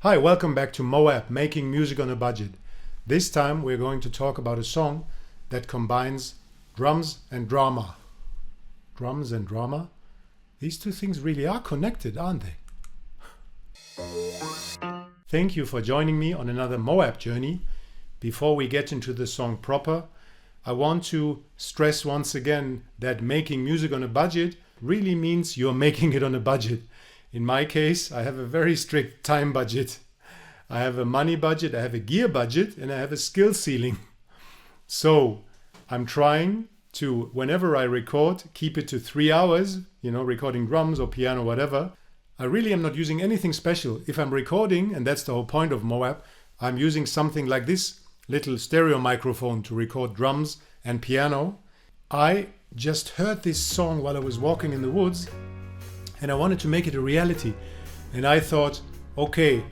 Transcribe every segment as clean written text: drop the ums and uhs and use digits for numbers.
Hi, welcome back to MOAB, Making Music on a Budget. This time we're going to talk about a song that combines drums and drama. Drums and drama? These two things really are connected, aren't they? Thank you for joining me on another MOAB journey. Before we get into the song proper, I want to stress once again that making music on a budget really means you're making it on a budget. In my case, I have a very strict time budget. I have a money budget, I have a gear budget, and I have a skill ceiling. So I'm trying to, whenever I record, keep it to 3 hours, recording drums or piano, whatever. I really am not using anything special. If I'm recording, and that's the whole point of MOAB, I'm using something like this little stereo microphone to record drums and piano. I just heard this song while I was walking in the woods, and I wanted to make it a reality. And I thought, okay,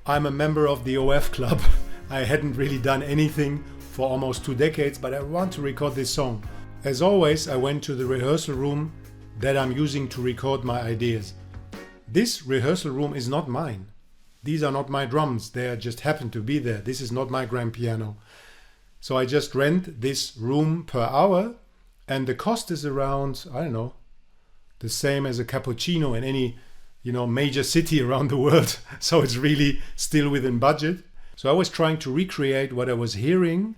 I'm a member of the OF club. I hadn't really done anything for almost 2 decades, but I want to record this song. As always, I went to the rehearsal room that I'm using to record my ideas. This rehearsal room is not mine. These are not my drums. They just happen to be there. This is not my grand piano. So I just rent this room per hour, and the cost is around, I don't know, the same as a cappuccino in any, major city around the world. So it's really still within budget. So I was trying to recreate what I was hearing.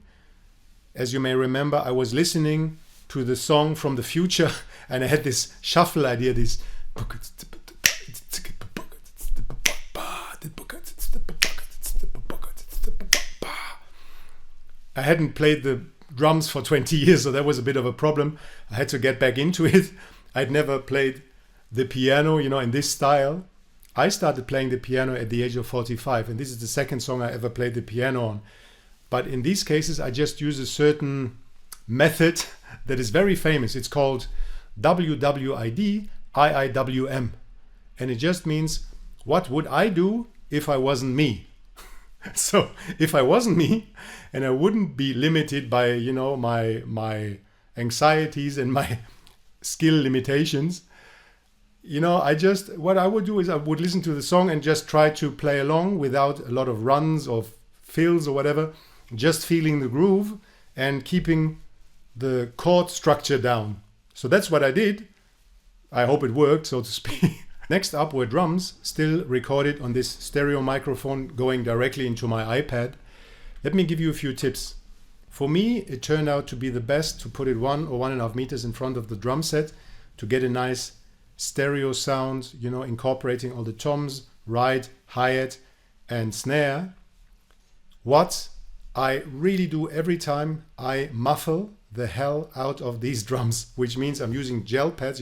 As you may remember, I was listening to the song from the future, and I had this shuffle idea, this. I hadn't played the drums for 20 years, so that was a bit of a problem. I had to get back into it. I'd never played the piano, in this style. I started playing the piano at the age of 45, and this is the second song I ever played the piano on. But in these cases, I just use a certain method that is very famous. It's called WWIDIIWM. And it just means, what would I do if I wasn't me? So if I wasn't me, and I wouldn't be limited by, my anxieties and my skill limitations, what I would do is I would listen to the song and just try to play along without a lot of runs or fills or whatever, just feeling the groove and keeping the chord structure down. So that's what I did. I hope it worked, so to speak. Next up were drums, still recorded on this stereo microphone going directly into my iPad. Let me give you a few tips. For me, it turned out to be the best to put it 1 or 1.5 meters in front of the drum set to get a nice stereo sound, incorporating all the toms, ride, hi-hat, and snare. What I really do every time, I muffle the hell out of these drums, which means I'm using gel pads,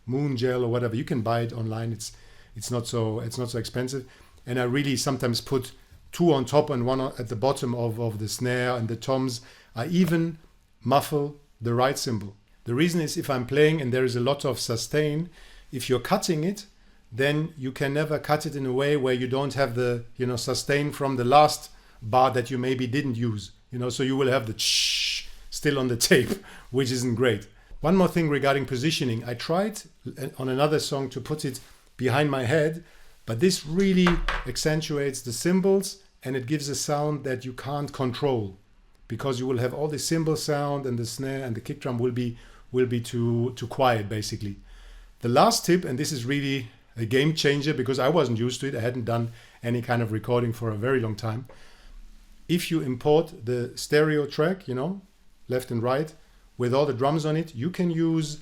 moon gel or whatever. You can buy it online. It's not so expensive. And I really sometimes put 2 on top and 1 at the bottom of the snare and the toms. I even muffle the ride cymbal. The reason is if I'm playing and there is a lot of sustain, if you're cutting it, then you can never cut it in a way where you don't have the sustain from the last bar that you maybe didn't use. So you will have the shh still on the tape, which isn't great. One more thing regarding positioning. I tried on another song to put it behind my head, but this really accentuates the cymbals and it gives a sound that you can't control, because you will have all the cymbal sound and the snare and the kick drum will be too quiet basically. The last tip, and this is really a game changer because I wasn't used to it. I hadn't done any kind of recording for a very long time. If you import the stereo track, left and right, with all the drums on it, you can use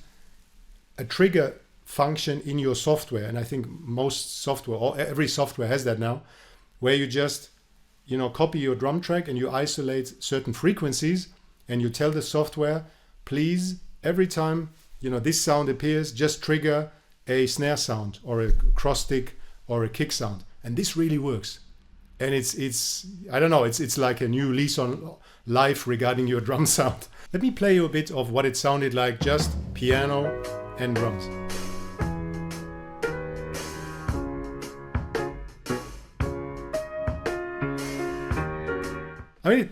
a trigger function in your software. And I think most software, or every software has that now, where you just, copy your drum track and you isolate certain frequencies and you tell the software, please, every time, this sound appears, just trigger a snare sound or a cross stick or a kick sound. And this really works. And it's I don't know, it's like a new lease on life regarding your drum sound. Let me play you a bit of what it sounded like, just piano and drums. I mean,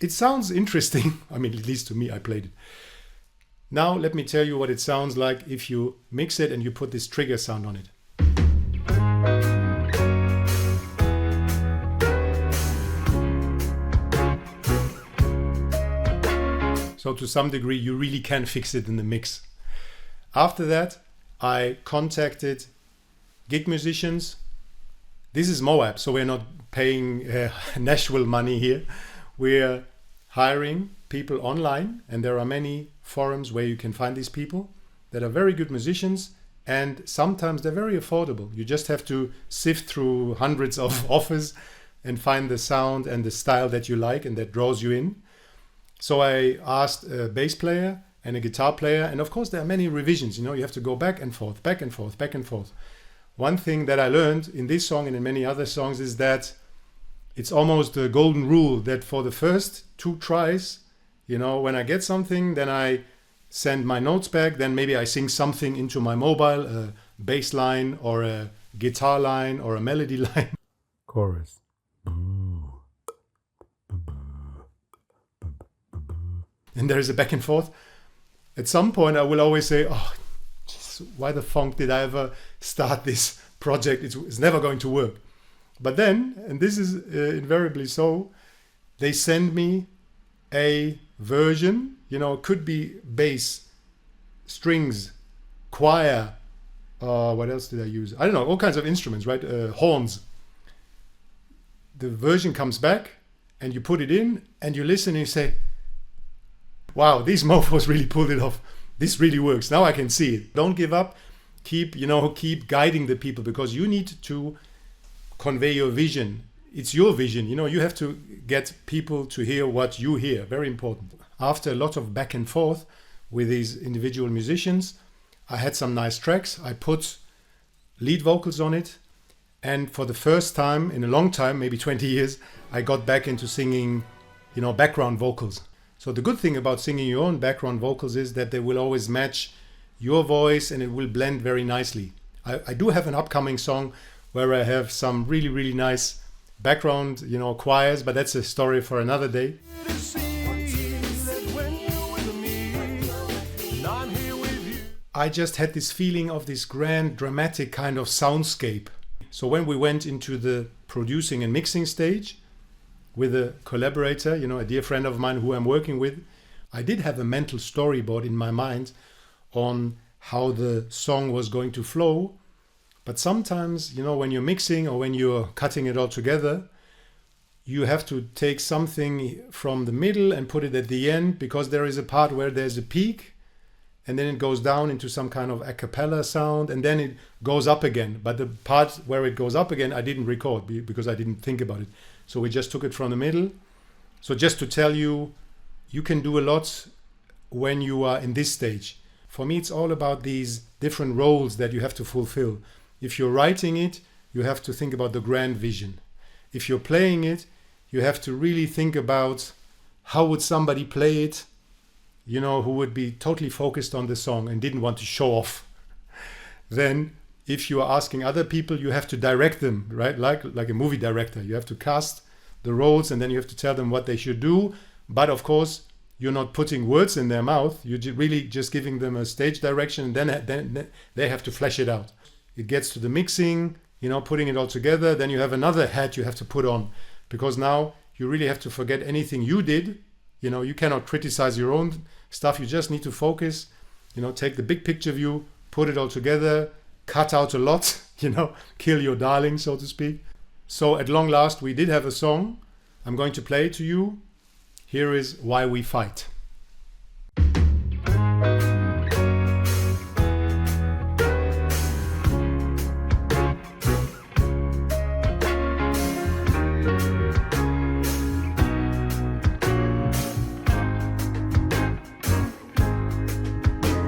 it sounds interesting. I mean, at least to me, I played it. Now let me tell you what it sounds like if you mix it and you put this trigger sound on it. So to some degree, you really can fix it in the mix. After that, I contacted gig musicians. This is MOAB, so we're not paying Nashville money here. We're hiring people online, and there are many forums where you can find these people that are very good musicians, and sometimes they're very affordable. You just have to sift through hundreds of offers and find the sound and the style that you like and that draws you in. So I asked a bass player and a guitar player, and of course there are many revisions. You have to go back and forth, back and forth, back and forth. One thing that I learned in this song and in many other songs is that it's almost a golden rule that for the first 2 tries, when I get something, then I send my notes back, then maybe I sing something into my mobile, a bass line or a guitar line or a melody line. Chorus. And there is a back and forth. At some point I will always say, oh, geez, why the funk did I ever start this project? It's never going to work. But then, and this is invariably so, they send me a version, could be bass, strings, choir, what else did I use? I don't know, all kinds of instruments, right? Horns. The version comes back and you put it in and you listen and you say, wow, these mofos really pulled it off. This really works. Now I can see it. Don't give up. Keep guiding the people, because you need to convey your vision. It's your vision. You have to get people to hear what you hear. Very important. After a lot of back and forth with these individual musicians, I had some nice tracks. I put lead vocals on it. And for the first time in a long time, maybe 20 years, I got back into singing, background vocals. So the good thing about singing your own background vocals is that they will always match your voice and it will blend very nicely. I do have an upcoming song where I have some really, really nice background, choirs, but that's a story for another day. I just had this feeling of this grand, dramatic kind of soundscape. So when we went into the producing and mixing stage with a collaborator, a dear friend of mine who I'm working with, I did have a mental storyboard in my mind on how the song was going to flow. But sometimes, when you're mixing or when you're cutting it all together, you have to take something from the middle and put it at the end, because there is a part where there's a peak and then it goes down into some kind of a cappella sound and then it goes up again. But the part where it goes up again, I didn't record because I didn't think about it. So we just took it from the middle. So just to tell you, you can do a lot when you are in this stage. For me, it's all about these different roles that you have to fulfill. If you're writing it, you have to think about the grand vision. If you're playing it, you have to really think about how would somebody play it, who would be totally focused on the song and didn't want to show off. Then if you are asking other people, you have to direct them, right? Like a movie director. You have to cast the roles and then you have to tell them what they should do. But of course, you're not putting words in their mouth. You're really just giving them a stage direction, and then they have to flesh it out. It gets to the mixing, putting it all together. Then you have another hat you have to put on, because now you really have to forget anything you did. You cannot criticize your own stuff. You just need to focus, take the big picture view, put it all together, cut out a lot, kill your darling, so to speak. So at long last, we did have a song. I'm going to play it to you. Here is Why We Fight.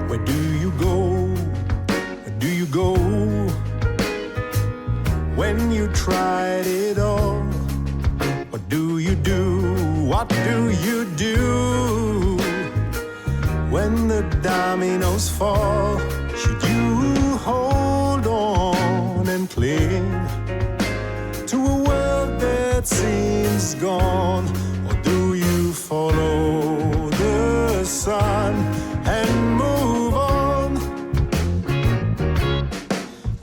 Where do you go? Where do you go? When you tried it all, what do you do? What do you do? When the dominoes fall, should you hold on and cling to a world that seems gone? Or do you follow the sun and move on?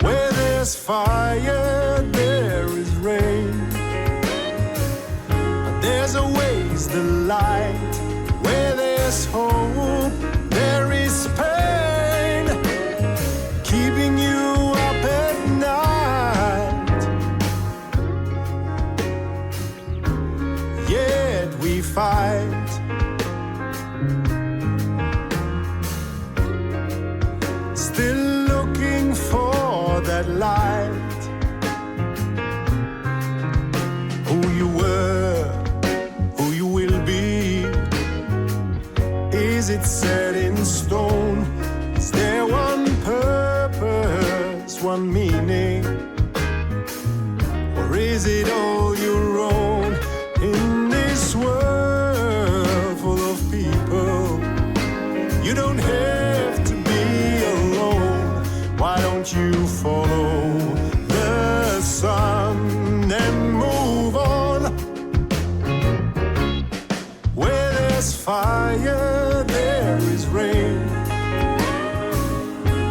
Where there's fire, there is rain. There's always the light. Where there's hope, fight. Still looking for that light. Who you were, who you will be. Is it set in stone? Is there one purpose, one meaning? Or is it all your own in this world full of people? You don't have to be alone. Why don't you follow the sun and move on? Where there's fire, there is rain.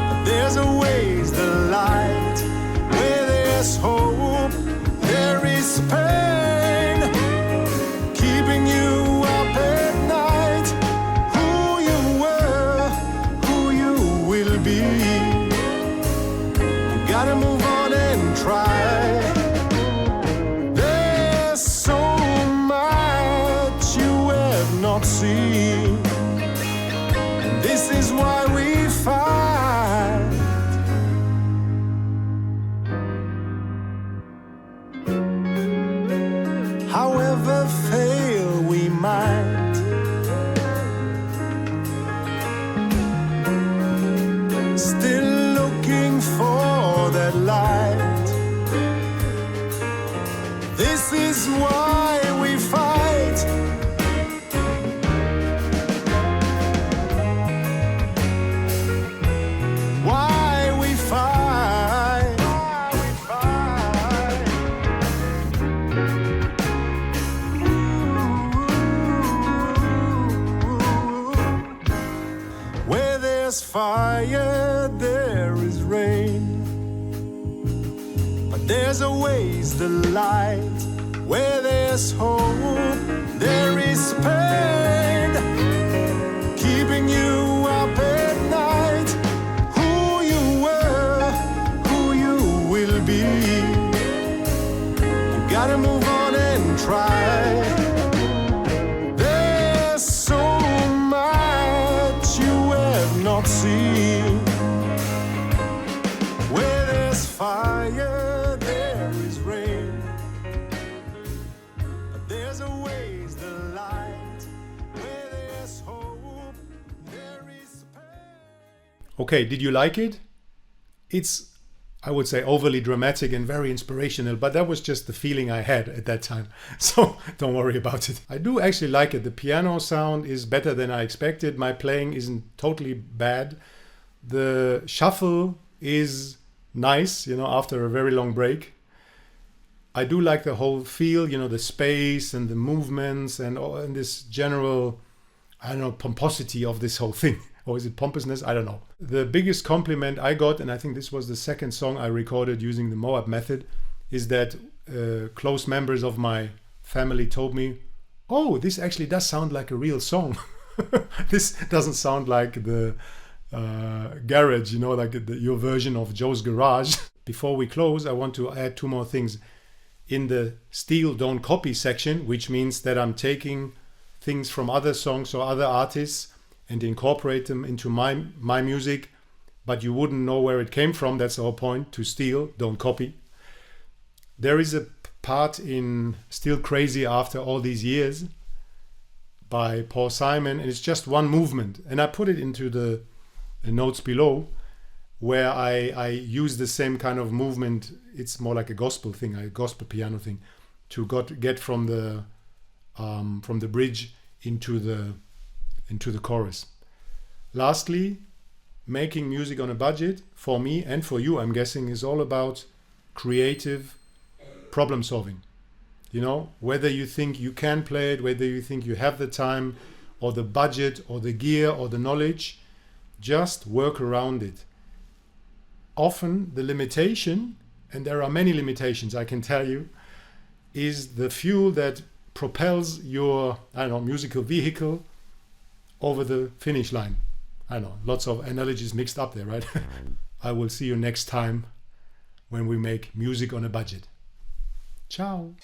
But there's always the light. Where there's hope, there is pain, keeping you up at night. Who you were, who you will be. You gotta move on and try. There's so much you have not seen, and this is why we fight. However fail we might, still looking for that light. This is why we fight. Why we fight. Where there's fire, there is rain. But there's always the light. Where there's hope, there is pain, keeping you up at night. Who you were, who you will be. You gotta move on and try. There's so much you have not seen. Where there's fire, there is rain. But there's always the light. Where there's hope, there is pain. Okay, did you like it? It's, I would say, overly dramatic and very inspirational, but that was just the feeling I had at that time. So don't worry about it. I do actually like it. The piano sound is better than I expected. My playing isn't totally bad. The shuffle is nice, after a very long break. I do like the whole feel, the space and the movements and this general, pomposity of this whole thing. Or is it pompousness? I don't know. The biggest compliment I got, and I think this was the second song I recorded using the MOAB method, is that close members of my family told me, oh, this actually does sound like a real song. This doesn't sound like the garage, like your version of Joe's Garage. Before we close, I want to add two more things. In the steal, don't copy section, which means that I'm taking things from other songs or other artists and incorporate them into my music, but you wouldn't know where it came from. That's the whole point, to steal, don't copy. There is a part in Still Crazy After All These Years by Paul Simon, and it's just one movement. And I put it into the notes below, where I use the same kind of movement. It's more like a gospel thing, a gospel piano thing, to get from the bridge into the chorus. Lastly, making music on a budget, for me and for you, I'm guessing, is all about creative problem solving. Whether you think you can play it, whether you think you have the time or the budget or the gear or the knowledge, just work around it. Often the limitation, and there are many limitations, I can tell you, is the fuel that propels your, musical vehicle over the finish line. I know, lots of analogies mixed up there, right? I will see you next time when we make music on a budget. Ciao.